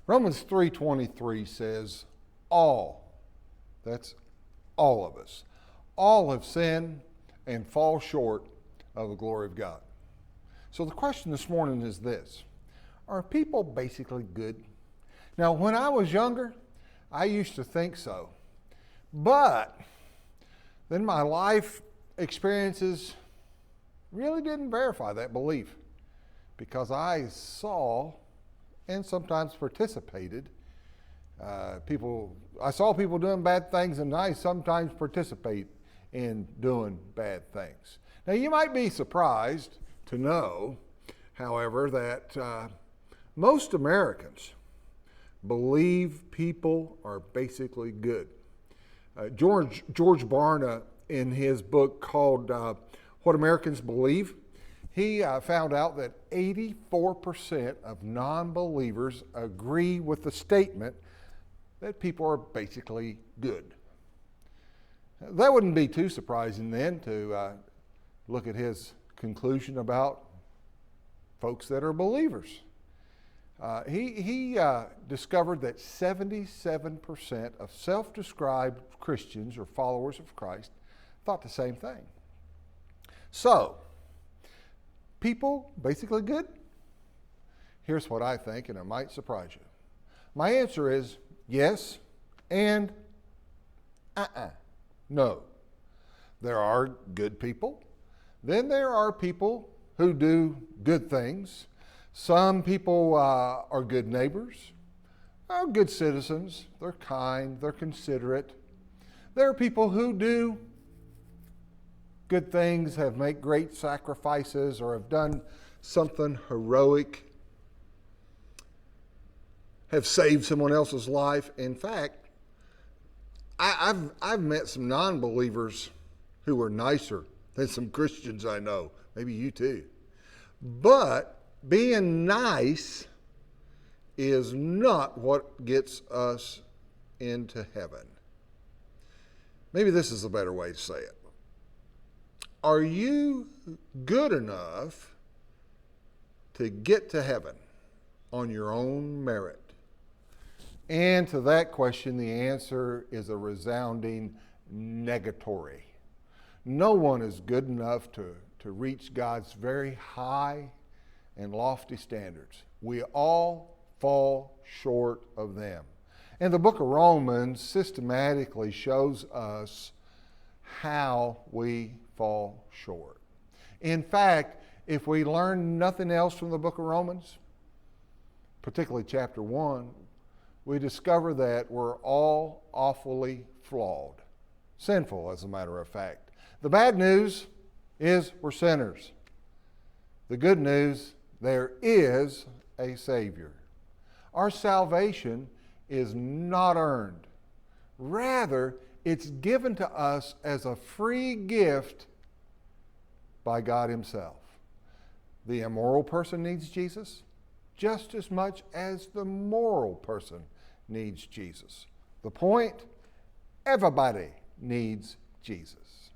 Romans 3:23 says, all, that's all of us, all have sinned and fall short of the glory of God. So the question this morning is this: are people basically good? Now, when I was younger, I used to think so. But then my life experiences really didn't verify that belief, because I saw and sometimes participated I saw people doing bad things, and I sometimes participate in doing bad things. Now, you might be surprised to know, however, that most Americans believe people are basically good. George Barna, in his book called What Americans Believe, he found out that 84% of non-believers agree with the statement that people are basically good. That wouldn't be too surprising then to look at his conclusion about folks that are believers. He discovered that 77% of self-described Christians or followers of Christ thought the same thing. So, people basically good? Here's what I think, and it might surprise you. My answer is yes and no. There are good people. Then there are people who do good things. Some people are good neighbors, are good citizens. They're kind, they're considerate. There are people who do good things, have made great sacrifices, or have done something heroic, have saved someone else's life. In fact, I've met some non-believers who are nicer than some Christians I know. Maybe you too. But being nice is not what gets us into heaven. Maybe this is a better way to say it. Are you good enough to get to heaven on your own merit? And to that question, the answer is a resounding negatory. No one is good enough to reach God's very high and lofty standards. We all fall short of them. And the book of Romans systematically shows us how we fall short. In fact, if we learn nothing else from the book of Romans, particularly chapter 1, we discover that we're all awfully flawed, sinful as a matter of fact. The bad news is we're sinners. The good news, there is a Savior. Our salvation is not earned. Rather, it's given to us as a free gift by God Himself. The immoral person needs Jesus just as much as the moral person needs Jesus. The point, everybody needs Jesus.